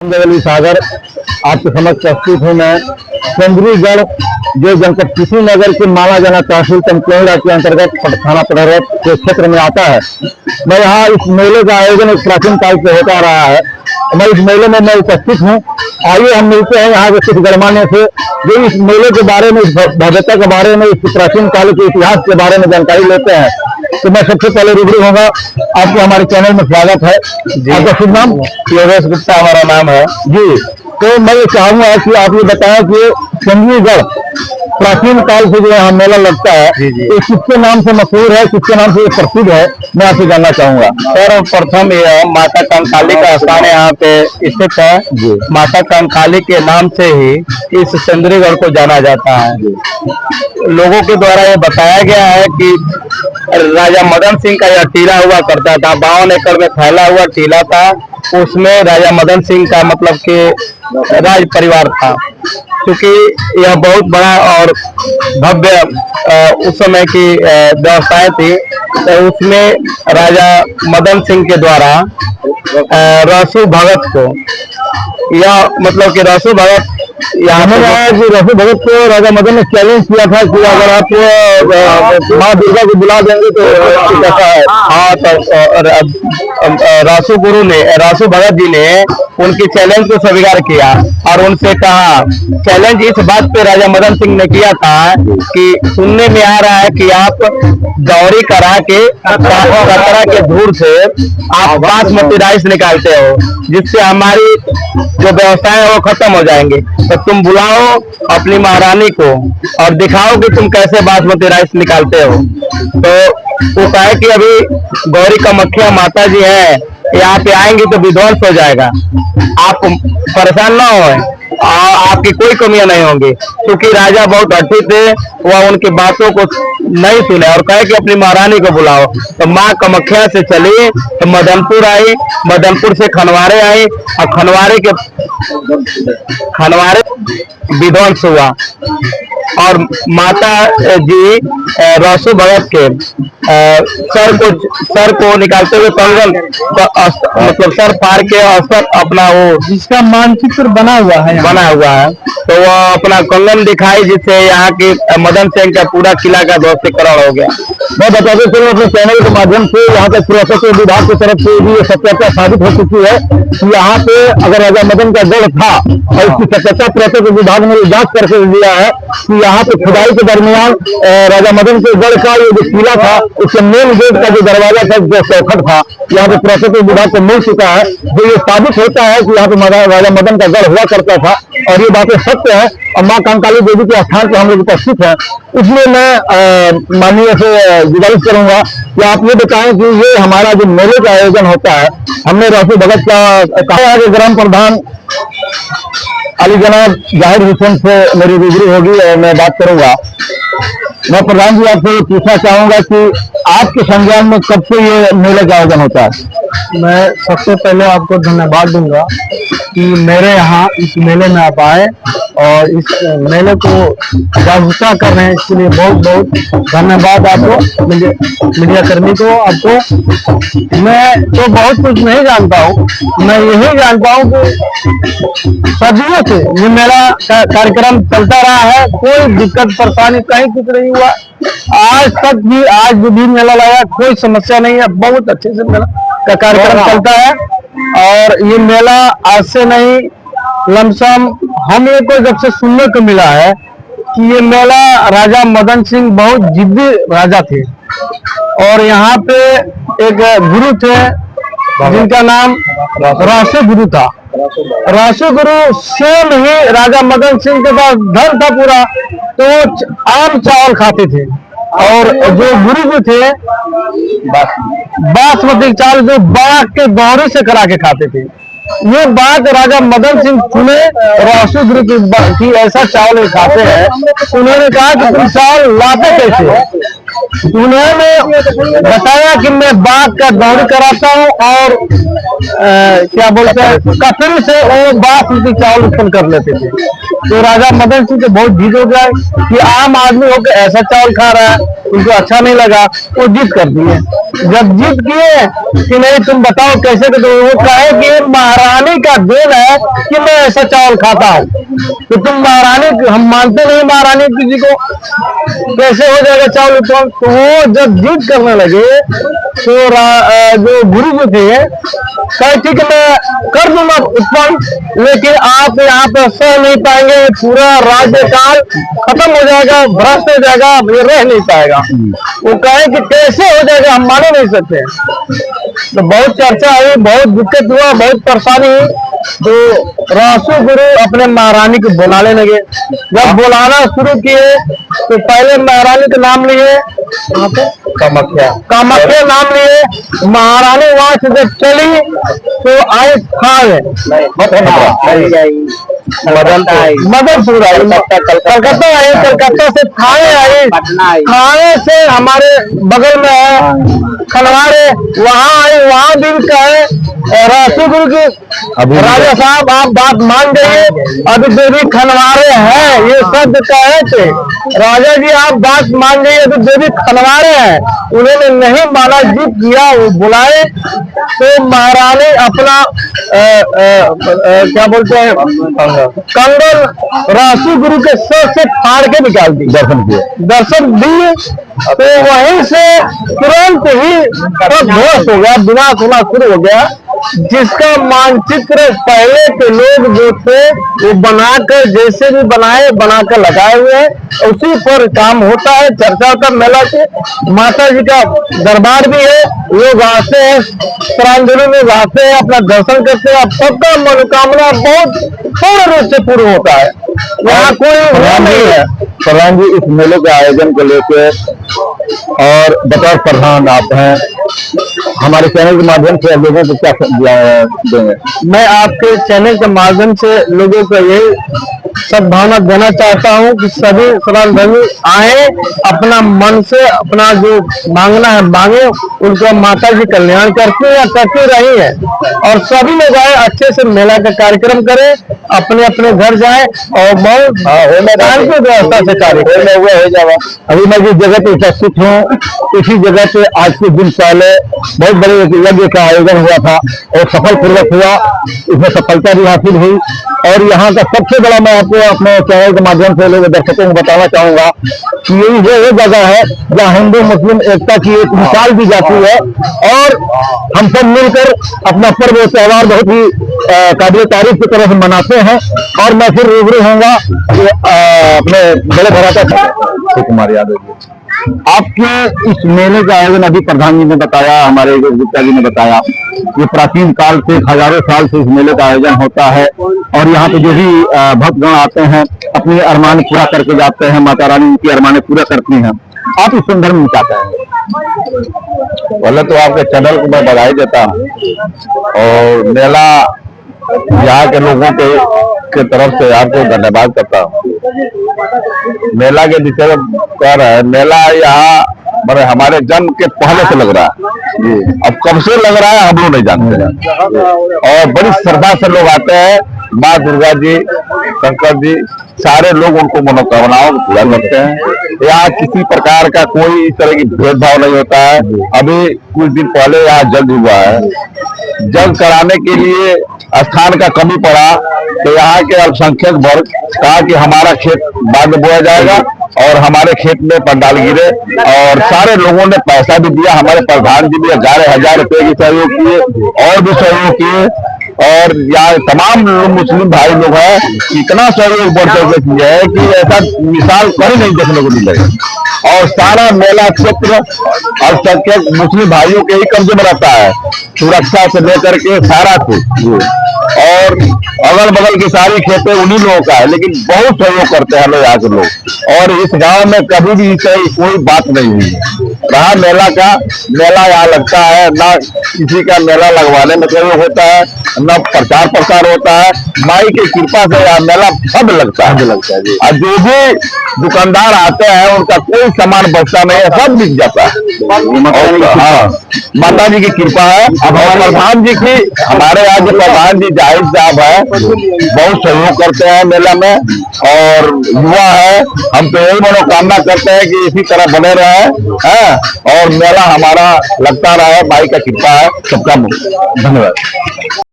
रामदेवली सागर आपके समक्ष प्रस्तुत हूँ मैं। चंद्रीगढ़ जो जनपद कुशीनगर के माना जाना तहसील तमकुहीड़ा के अंतर्गत थाना पटरौत के क्षेत्र में आता है। मैं यहाँ इस मेले का आयोजन एक प्राचीन काल से होता रहा है। मैं इस मेले में मैं उपस्थित हूँ। आइए हम मिलते हैं यहाँ के कुछ गणमान्य से जो इस मेले के बारे में, इस भव्यता के बारे में, इस प्राचीन काल के इतिहास के बारे में जानकारी लेते हैं। तो मैं सबसे पहले रूबरू होगा। आपको हमारे चैनल में स्वागत है। आपका शुभ नाम? योगेश गुप्ता हमारा नाम है जी। तो मैं ये चाहूंगा कि आप ये बताएं कि चंद्रीगढ़ प्राचीन काल से जो यहाँ मेला लगता है तो किसके नाम से मशहूर है, किसके नाम से प्रसिद्ध है, मैं आपसे जानना चाहूंगा। सर्वप्रथम यह माता कंकाली का स्थान यहाँ पे स्थित है। माता कंकाली के नाम से ही इस चंद्रीगढ़ को जाना जाता है। लोगों के द्वारा ये बताया गया है कि राजा मदन सिंह का यह टीला हुआ करता था। 52 एकड़ में फैला हुआ टीला था। उसमें राजा मदन सिंह का मतलब कि राज परिवार था। क्योंकि यह बहुत बड़ा और भव्य उस समय की व्यवस्थाएं थी, तो उसमें राजा मदन सिंह के द्वारा रसू भगत को, यह मतलब कि रसू भगत रसू भगत को राजा मदन ने चैलेंज किया था कि अगर आप माँ दुर्गा को बुला देंगे तो कैसा है। हाँ, तो रासू भगत जी ने उनकी चैलेंज को स्वीकार किया और उनसे कहा, चैलेंज इस बात पे राजा मदन सिंह ने किया था कि सुनने में आ रहा है कि आप गौरी करा के कतरा के धूर से आप बासमती राइस निकालते हो, जिससे हमारी जो व्यवस्थाएं है वो खत्म हो जाएंगे। तो तुम बुलाओ अपनी महारानी को और दिखाओ कि तुम कैसे बासमती राइस निकालते हो। तो वो कहे कि अभी गौरी कामाख्या माता जी है, यहाँ पे आएंगे तो विध्वंस हो जाएगा, आप परेशान ना हो, आपकी कोई कमियां नहीं होंगी। क्योंकि राजा बहुत हठी थे, वह उनकी बातों को नहीं सुने और कहे कि अपनी महारानी को बुलाओ। तो माँ कामाख्या से चली तो मदनपुर आई, मदनपुर से खनवारे आई और खनवारे विध्वंस हुआ और माता जी रसू भगत के सर को निकालते हुए कंगन मतलब सर फाड़ के अस्तर अपना वो जिसका मानचित्र बना हुआ है तो वो अपना कंगन दिखाई, जिससे यहाँ की मदन सिंह का पूरा किला का ध्वस्तीकरण हो गया। मैं बताते चलूं अपने चैनल के माध्यम से यहाँ पे पुरातत्व विभाग की तरफ से भी सत्यता साबित हो चुकी है कि यहाँ पे अगर राजा मदन का गढ़ था और इसकी सत्यता पुरातत्व विभाग ने जांच करके दिया है कि यहाँ पे खुदाई के दरमियान राजा मदन के गढ़ का ये जो किला था उसके मेन गेट का जो दरवाजा था, जो चौखट था, यहाँ पे पुरातत्व विभाग को मिल चुका है। जो ये साबित होता है कि यहाँ पे राजा मदन का गढ़ हुआ करता था और ये बातें सत्य है। और माँ कंकाली देवी के स्थान पर हम लोग उपस्थित हैं, इसलिए मैं माननीय से गुजारिश करूंगा कि आप ये बताएं कि ये हमारा जो मेले का आयोजन होता है, हमने रसू भगत का कहा है कि ग्राम प्रधान अली जनाब जाहिर हुसैन से मेरी रूबरू होगी और मैं बात करूंगा। मैं प्रधान जी आपसे पूछना चाहूंगा कि आपके संज्ञान में कब से ये मेले का आयोजन होता है? मैं सबसे पहले आपको धन्यवाद दूंगा कि मेरे यहाँ इस मेले में आप आए और इस मेले को जागरूकता कर रहे हैं, इसके लिए बहुत बहुत धन्यवाद आपको, मीडिया कर्मी को। आपको मैं तो बहुत कुछ नहीं जानता हूँ, मैं यही जानता हूँ कि सदियों से ये मेला कार्यक्रम चलता रहा है, कोई दिक्कत परेशानी कहीं कुछ नहीं हुआ। आज तक भी, आज भी मेला लगा, कोई समस्या नहीं है, बहुत अच्छे से मेला का कार्यक्रम चलता है। और ये मेला आज से नहीं, लमसम हम लोग को जब से सुनने को मिला है कि ये मेला राजा मदन सिंह बहुत जिद्दी राजा थे और यहाँ पे एक गुरु थे जिनका नाम रासू गुरु था। रासू गुरु सेम ही राजा मदन सिंह के पास धन था पूरा, तो आम चावल खाते थे और जो गुरु जी थे बासमती चावल जो बाग के दौरे से करा के खाते थे। ये बात राजा मदन सिंह सुने रासू गुरु की ऐसा चावल खाते हैं, उन्होंने कहा कि तुम चावल लाते कैसे? उन्होंने बताया कि मैं बाघ का दौड़ कराता हूँ और क्या बोलते हैं कफिल से वो बासमती चावल उत्पन्न कर लेते थे। तो राजा मदन सिंह को बहुत जिद हो गया कि आम आदमी होकर ऐसा चावल खा रहा है, उनको अच्छा नहीं लगा, वो जिद कर दिए। जब जिद किए कि नहीं तुम बताओ कैसे, तो वो कहे कि महारानी का देन है कि मैं ऐसा चावल खाता हूँ, तो तुम महारानी, हम मानते नहीं महारानी किसी को, कैसे हो जाएगा चावल उत्पन्न। तो वो जब जिद करने लगे तो जो गुरु जी थे कहे ठीक है मैं कर दूंगा उत्पन्न, लेकिन आप यहाँ पे सह नहीं पाएंगे, पूरा राज्य काल खत्म हो जाएगा, भ्रष्ट हो जाएगा, ये रह नहीं पाएगा। वो कहे कि कैसे हो जाएगा, हम मान नहीं सकते। तो बहुत चर्चा हुई, बहुत दिक्कत हुआ, बहुत परेशानी हुई। तो रासू गुरु अपने महारानी को बुलाने लगे। जब बुलाना शुरू किए तो पहले महारानी का नाम लिए कामाख्या, कामाख्या नाम लिए। महारानी वहां से जब चली तो आए खाए मदनपुर आई, कलकत्ता आई, कलकत्ता से थाने आई, थाने से हमारे बगल में है खनवारे, वहां आई, वहां भी कहे रासू गुरु की राजा साहब आप बात मान जाइए, अभी देवी खनवारे हैं, ये शब्द कहे थे राजा जी आप बात मान जाइए, अभी देवी खनवारे हैं। उन्होंने नहीं माना, जिद किया, वो बुलाए तो महारानी अपना क्या बोलते हैं कंगन रासू गुरु के सर से फाड़ के निकाल दी, दर्शन दिए। तो वहीं से तुरंत ही ध्वस्त हो गया, विनाश होना शुरू हो गया। जिसका मानचित्र पहले के लोग जो थे वो बनाकर जैसे भी बनाकर लगाए हुए हैं, उसी पर काम होता है, चर्चा होता है। मेला से माता जी का दरबार भी है, लोग आते हैं, श्रद्धालु लोग आते हैं, अपना दर्शन करते हैं, सबका मनोकामना बहुत पूर्ण रूप से पूर्ण होता है। यहाँ कोई नहीं है। प्रधान जी इस मेले के आयोजन को लेकर और बतौर प्रधान आप हैं, हमारे चैनल के माध्यम से लोगों को क्या देंगे? मैं आपके चैनल के माध्यम से लोगों को यही सद्भावना देना चाहता हूं कि सभी श्रद्धालु आए, अपना मन से अपना जो मांगना है मांगे, उनको माता जी कल्याण करती है, करती रही है। और सभी लोग आए, अच्छे से मेला का कार्यक्रम करें, अपने अपने घर जाए और बहुत शांति व्यवस्था से कार्यक्रम हुआ हो जाएगा। अभी मैं जिस जगह पे उपस्थित हूँ, इसी जगह पे आज कुछ दिन पहले बहुत बड़े यज्ञ का आयोजन हुआ था और सफल पूर्वक हुआ, इसमें सफलता भी हासिल हुई। और यहाँ का सबसे बड़ा मैं आपको अपने चैनल के माध्यम से लोग दर्शकों को बताना चाहूंगा कि यही वो जगह है जहाँ हिंदू मुस्लिम एकता की एक मिसाल दी जाती है और हम सब मिलकर अपना पर्व त्योहार बहुत ही काबिल तारीफ की तरह से मनाते हैं। और मैं फिर रूबरू होऊंगा अपने बड़े भराता कुमार यादव जी, आपके इस मेले का आयोजन अभी प्रधान जी ने बताया, हमारे गुप्ता जी ने बताया, ये प्राचीन काल से हजारों साल से इस मेले का आयोजन होता है और यहाँ पे जो भी भक्तगण आते हैं अपनी अरमान पूरा करके जाते हैं, माता रानी उनकी अरमानें पूरा करती हैं। आप इस संदर्भ में क्या कहेंगे? पहले तो आपके चैनल को मैं बधाई देता हूँ और मेला यहाँ के लोगों के तरफ से आपको धन्यवाद करता हूँ। मेला के विषय में कह रहा है, मेला यहाँ मतलब हमारे जन्म के पहले से लग रहा है, अब कब से लग रहा है हम लोग नहीं जानते हैं। और बड़ी श्रद्धा से लोग आते हैं, माँ दुर्गा जी, शंकर जी, सारे लोग उनको मनोकामनाओं को पूरा करते हैं। यहाँ किसी प्रकार का कोई इस तरह की भेदभाव नहीं होता है। अभी कुछ दिन पहले यहाँ जग हुआ है, जग कराने के लिए स्थान का कमी पड़ा तो यहाँ के अल्पसंख्यक वर्ग कहा कि हमारा खेत बाद में बोया जाएगा और हमारे खेत में पंडाल गिरे और सारे लोगों ने पैसा भी दिया। हमारे प्रधान जी भी 11,000 रुपए की सहयोग किए और भी सहयोग किए और यहाँ तमाम मुस्लिम भाई लोग हैं, इतना सहयोग बढ़ चढ़ किया है कि ऐसा मिसाल कहीं नहीं देखने को मिलेगा। और सारा मेला क्षेत्र अल्पसंख्यक मुस्लिम भाइयों के ही कब्जे में रहता है, सुरक्षा से लेकर के सारा कुछ। और और अगल बगल की सारी खेतें उन्हीं लोगों का है, लेकिन बहुत सहयोग करते हैं हमें यहाँ के लोग। और इस गांव में कभी भी कोई बात नहीं हुई रहा। मेला का मेला यहाँ लगता है, ना किसी का मेला लगवाने में सहयोग होता है, न प्रचार प्रसार होता है। माई की कृपा से यहाँ मेला सब लगता है। और जो भी दुकानदार आते हैं उनका कोई सामान बचता नहीं है, सब बिक जाता है। हाँ, माता जी की कृपा है। अब प्रधान जी की, हमारे यहाँ जो प्रधान जी जाहिद साहब है, बहुत सहयोग करते हैं मेला में, और युवा है। हम तो यही मनोकामना करते हैं कि इसी तरह बने रहे हैं और मेला हमारा लगता रहे। माई का कृपा है। सबका धन्यवाद।